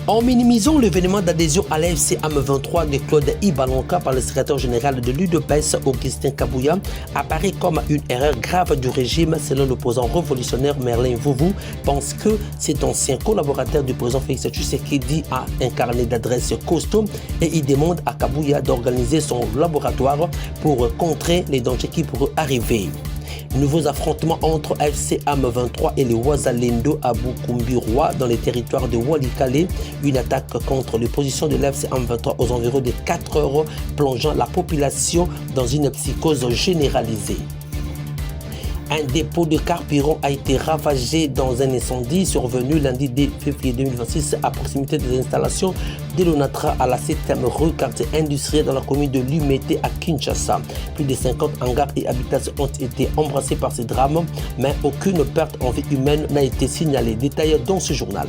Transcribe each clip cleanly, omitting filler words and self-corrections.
En minimisant l'événement d'adhésion à l'AFC AM23 de Claude Ibalanka par le secrétaire général de l'UDPS, Augustin Kabouya, apparaît comme une erreur grave du régime selon l'opposant révolutionnaire Merlin Vouvou, pense que cet ancien collaborateur du président Félix Tshisekedi a un carnet d'adresses costaud et il demande à Kabouya d'organiser son laboratoire pour contrer les dangers qui pourraient arriver. Nouveaux affrontements entre AFC AM23 et les Wazalendo à Bukumbi-Roi dans les territoires de Walikale. Une attaque contre les positions de l'AFC AM23 aux environs de 4 heures, plongeant la population dans une psychose généralisée. Un dépôt de carburant a été ravagé dans un incendie survenu lundi 2 février 2026 à proximité des installations de l'ONATRA à la 7e rue quartier industriel dans la commune de Lumete à Kinshasa. Plus de 50 hangars et habitations ont été embrassés par ce drame, mais aucune perte en vie humaine n'a été signalée. Détail dans ce journal.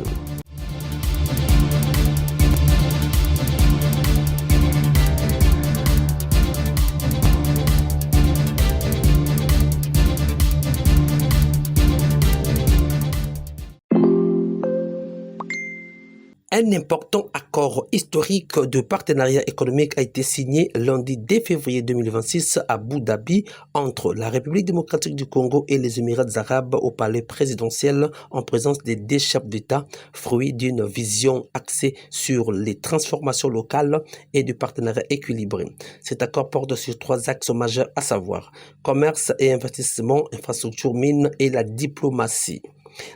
Un important accord historique de partenariat économique a été signé lundi 2 février 2026 à Abu Dhabi entre la République démocratique du Congo et les Émirats arabes au palais présidentiel en présence des deux chefs d'État, fruit d'une vision axée sur les transformations locales et du partenariat équilibré. Cet accord porte sur 3 axes majeurs, à savoir commerce et investissement, infrastructure, mines et la diplomatie.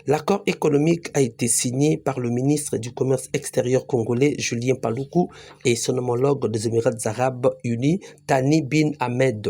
L'accord économique a été signé par le ministre du Commerce extérieur congolais Julien Paluku et son homologue des Émirats arabes unis Thani Bin Ahmed.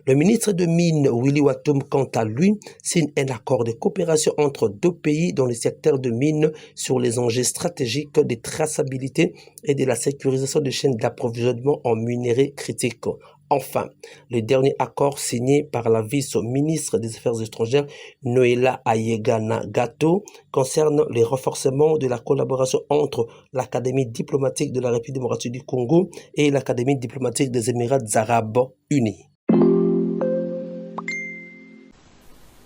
Le ministre de Mines Willy Watum, quant à lui, signe un accord de coopération entre 2 pays dans le secteur de mines sur les enjeux stratégiques de traçabilité et de la sécurisation des chaînes d'approvisionnement en minerais critiques. Enfin, le dernier accord signé par la vice-ministre des Affaires étrangères Noéla Ayegana Gato concerne le renforcement de la collaboration entre l'Académie diplomatique de la République démocratique du Congo et l'Académie diplomatique des Émirats arabes unis.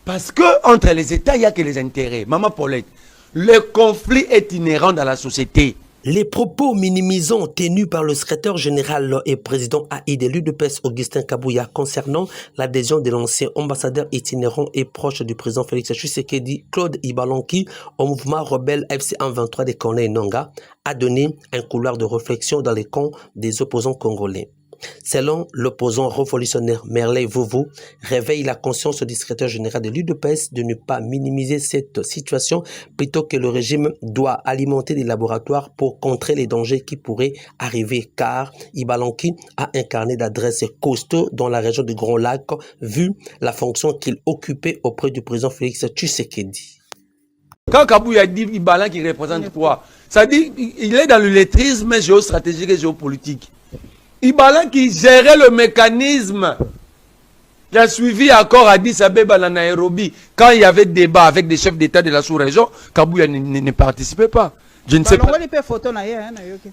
Parce que entre les États, il n'y a que les intérêts. Maman Paulette, le conflit est inhérent dans la société. Les propos minimisants tenus par le secrétaire général et président AI de l'UDPS Augustin Kabouya concernant l'adhésion de l'ancien ambassadeur itinérant et proche du président Félix Tshisekedi, Claude Ibalanki, au mouvement rebelle FC 123 de Corneille Nangaa, a donné un couloir de réflexion dans les camps des opposants congolais. Selon l'opposant révolutionnaire Merlin Vouvou, réveille la conscience du secrétaire général de l'UDPS de ne pas minimiser cette situation plutôt que le régime doit alimenter des laboratoires pour contrer les dangers qui pourraient arriver car Ibalanki a un carnet d'adresses costaud dans la région du Grand Lac vu la fonction qu'il occupait auprès du président Félix Tshisekedi. Quand Kabouya dit Ibalanki représente quoi? Ça dit il est dans le lettrisme géostratégique et géopolitique. Ibalanki gérait le mécanisme qui a suivi accord à Addis Abeba à Nairobi. Quand il y avait débat avec des chefs d'État de la sous-région, Kabouya ne participait pas. Je ne sais pas.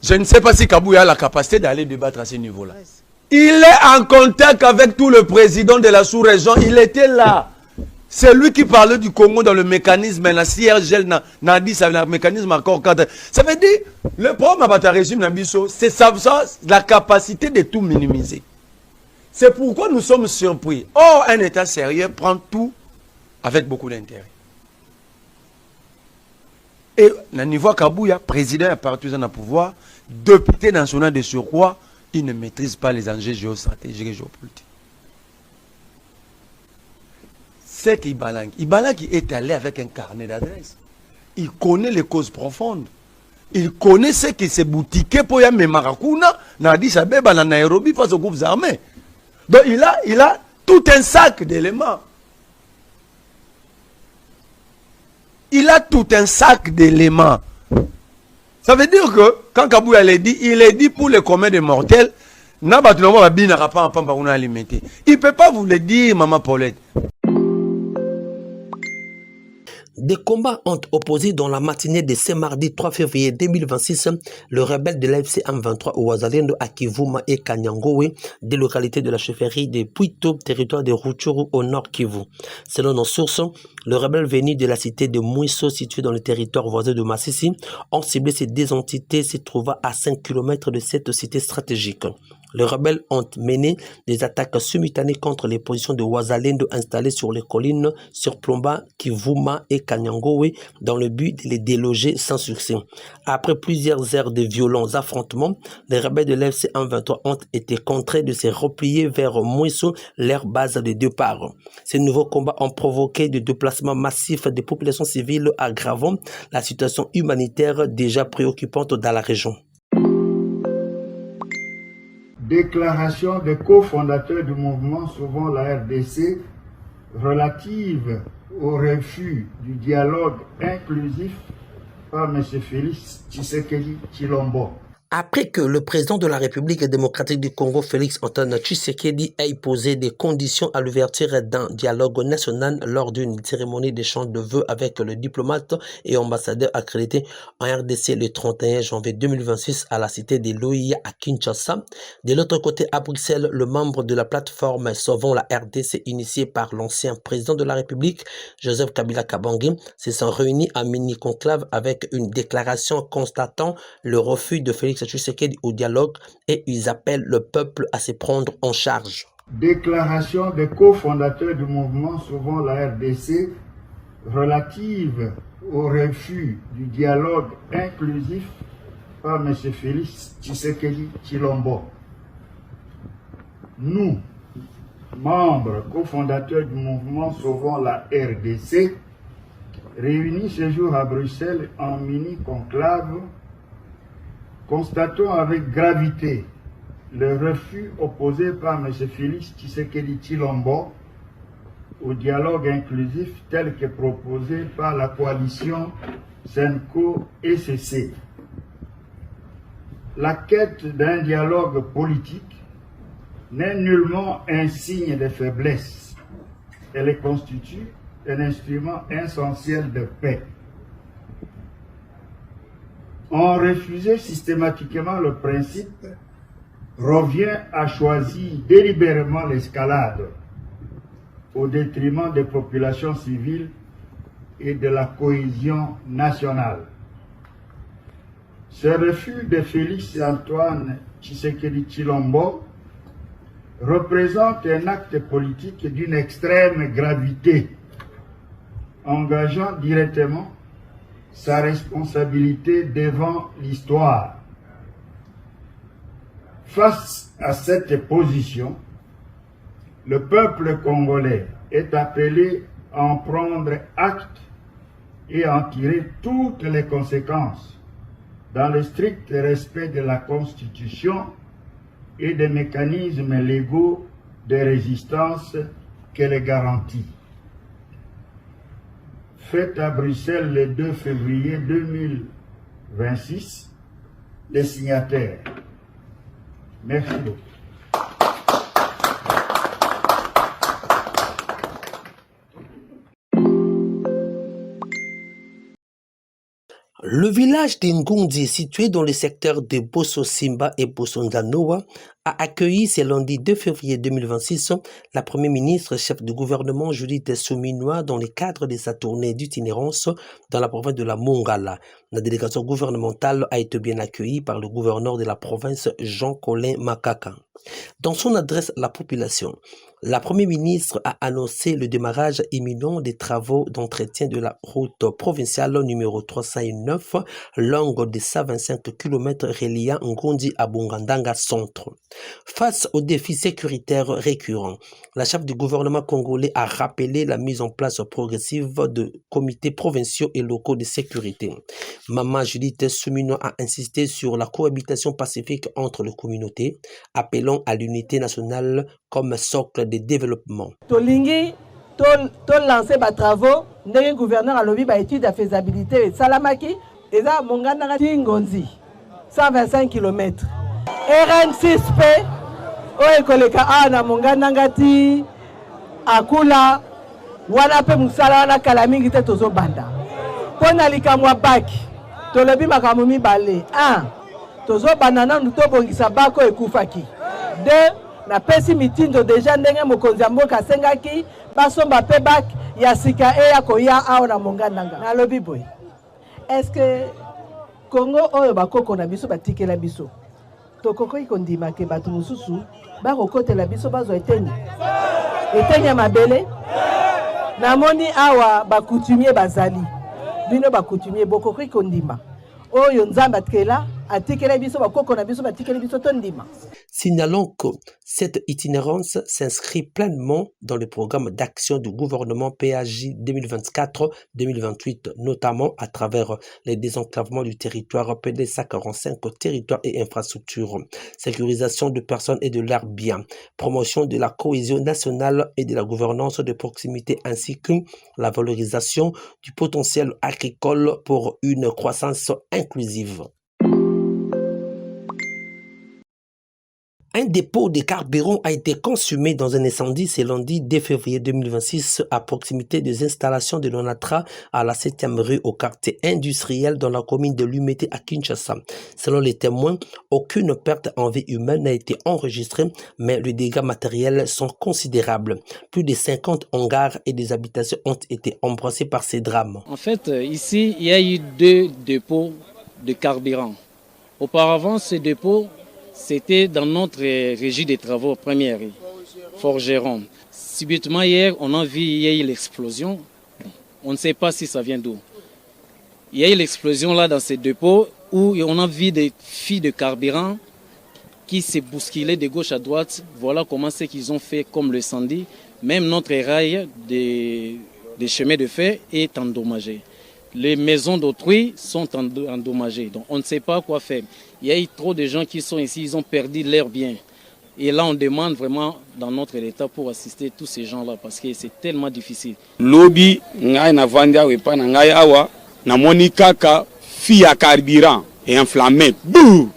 Je ne sais pas si Kabouya a la capacité d'aller débattre à ce niveau-là. Il est en contact avec tout le président de la sous-région. Il était là. C'est lui qui parlait du Congo dans le mécanisme, la CIRGL n'a dit ça, le mécanisme accord cadre. Ça veut dire, le problème avec le régime Nabiso, c'est la capacité de tout minimiser. C'est pourquoi nous sommes surpris. Or, un État sérieux prend tout avec beaucoup d'intérêt. Et, au niveau Kabouya, président et partisan à pouvoir, député national de surcroît, il ne maîtrise pas les enjeux géostratégiques et géopolitiques. C'est Ibalanki est allé avec un carnet d'adresse. Il connaît les causes profondes. Il connaît ce qui s'est boutiqué pour y aller Marakuna, Addis Abeba, Nairobi face aux groupes armés. Donc il a tout un sac d'éléments. Il a tout un sac d'éléments. Ça veut dire que quand Kabouya l'a dit, il est dit pour les communs des mortels, il ne peut pas vous le dire, Maman Paulette. Des combats ont opposé dans la matinée de ce mardi 3 février 2026 le rebelle de l'AFC M23 Wazalendo à Kivuma et Kanyangowe, des localités de la chefferie de Puito, territoire de Rutshuru au nord Kivu. Selon nos sources, le rebelle venu de la cité de Mouisso, située dans le territoire voisin de Massissi, ont ciblé ces deux entités se trouvant à 5 km de cette cité stratégique. Les rebelles ont mené des attaques simultanées contre les positions de Wazalendo installées sur les collines sur Plomba, Kivuma et Kanyangowe dans le but de les déloger sans succès. Après plusieurs heures de violents affrontements, les rebelles de l'FC M23 ont été contraints de se replier vers Mouisso, leur base de départ. Ces nouveaux combats ont provoqué des déplacements massifs des populations civiles, aggravant la situation humanitaire déjà préoccupante dans la région. Déclaration des cofondateurs du mouvement Sauvons la RDC relative au refus du dialogue inclusif par M. Félix Tshisekedi Tshilombo. Après que le président de la République démocratique du Congo, Félix Antoine Tshisekedi, ait posé des conditions à l'ouverture d'un dialogue national lors d'une cérémonie d'échange de vœux avec le diplomate et ambassadeur accrédité en RDC le 31 janvier 2026 à la cité de Loïa à Kinshasa. De l'autre côté, à Bruxelles, le membre de la plateforme Sauvons la RDC, initiée par l'ancien président de la République, Joseph Kabila Kabange, se sont réunis à mini-conclave avec une déclaration constatant le refus de Félix Tshisekedi au dialogue et ils appellent le peuple à se prendre en charge. Déclaration des cofondateurs du mouvement Sauvons la RDC relative au refus du dialogue inclusif par M. Félix Tshisekedi Tshilombo. Nous, membres cofondateurs du mouvement Sauvons la RDC, réunis ce jour à Bruxelles en mini-conclave, constatons avec gravité le refus opposé par M. Félix Tshisekedi Tshilombo au dialogue inclusif tel que proposé par la coalition Senko-ECC. La quête d'un dialogue politique n'est nullement un signe de faiblesse. Elle constitue un instrument essentiel de paix. En refuser systématiquement le principe revient à choisir délibérément l'escalade au détriment des populations civiles et de la cohésion nationale. Ce refus de Félix Antoine Tshisekedi Tshilombo représente un acte politique d'une extrême gravité, engageant directement sa responsabilité devant l'histoire. Face à cette position, le peuple congolais est appelé à en prendre acte et à en tirer toutes les conséquences dans le strict respect de la Constitution et des mécanismes légaux de résistance qu'elle garantit. Faite à Bruxelles le 2 février 2026, les signataires. Merci beaucoup. Le village d'Ingundi, situé dans le secteur de Bosso Simba et Bosso Ndanoa, a accueilli ce lundi 2 février 2026 la première ministre chef du gouvernement Judith Suminwa dans le cadre de sa tournée d'itinérance dans la province de la Mongala. La délégation gouvernementale a été bien accueillie par le gouverneur de la province Jean-Colin Makaka. Dans son adresse à la population, la première ministre a annoncé le démarrage imminent des travaux d'entretien de la route provinciale numéro 309, longue de 125 km reliant Ngondi à Bongandanga centre. Face aux défis sécuritaires récurrents, la chef du gouvernement congolais a rappelé la mise en place progressive de comités provinciaux et locaux de sécurité. Maman Judith Suminwa a insisté sur la cohabitation pacifique entre les communautés, appelant à l'unité nationale comme socle de développement. Tolingi, lancer des travaux, le gouverneur a lobby ba étude de faisabilité. Salamaki, et là, Mongana Tingonzi, 125 km. RN6P, Oekoleka Ana Mongana Ngati, Akula, wana pe musala wana kala mingi te tozo banda pona likamwa baki tolobi makambo mibale 1 tozo banda nanu tobongisa bako ekufaki 2 na pesi mitindo deja ndenge mokonzi ya mboka asengaki basomba pe baki ya sika eya koya awa na mongandanga nalobi boye est-ce que Congo oyo bakoko na biso batikela biso tokokoki kondima ke bato mosusu bakokotela biso bazwa eteni ya mabele namoni awa bakutumie bazali bino bakutumie bokokoki kondima oyo nzambe atikela biso bakoko na biso batikela biso tondima. Signalons que cette itinérance s'inscrit pleinement dans le programme d'action du gouvernement PAJ 2024-2028, notamment à travers les désenclavements du territoire PDSA 45 territoires et infrastructures, sécurisation de personnes et de leurs biens, promotion de la cohésion nationale et de la gouvernance de proximité ainsi que la valorisation du potentiel agricole pour une croissance inclusive. Un dépôt de carburant a été consumé dans un incendie ce lundi 2 février 2026 à proximité des installations de l'ONATRA à la 7e rue au quartier industriel dans la commune de Lumete à Kinshasa. Selon les témoins, aucune perte en vie humaine n'a été enregistrée, mais les dégâts matériels sont considérables. Plus de 50 hangars et des habitations ont été embrassés par ces drames. En fait, ici, il y a eu 2 dépôts de carburant. Auparavant, ces dépôts c'était dans notre régie des travaux première, Forgeron. Subitement hier, on a vu il y a eu l'explosion. On ne sait pas si ça vient d'où. Il y a eu l'explosion là dans ces dépôts où on a vu des filles de carburant qui se bousculaient de gauche à droite. Voilà comment c'est qu'ils ont fait comme le incendie. Même notre rail des chemins de fer est endommagé. Les maisons d'autrui sont endommagées. Donc on ne sait pas quoi faire. Il y a eu trop de gens qui sont ici, ils ont perdu leurs biens. Et là, on demande vraiment dans notre État pour assister tous ces gens-là parce que c'est tellement difficile. Lobby, ngai na vandia wepa na ngai awa na monikaka fi ya carburant et enflammé. Bouh!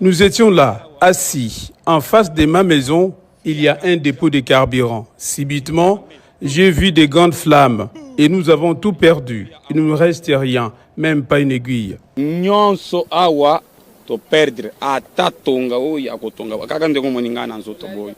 Nous étions là, assis, en face de ma maison, il y a un dépôt de carburant. Subitement, j'ai vu des grandes flammes et nous avons tout perdu. Il ne nous reste rien, même pas une aiguille. Nyonso awa to perdre ata tonga o ya kotonga kaka ndeko moninga na nzoto boy.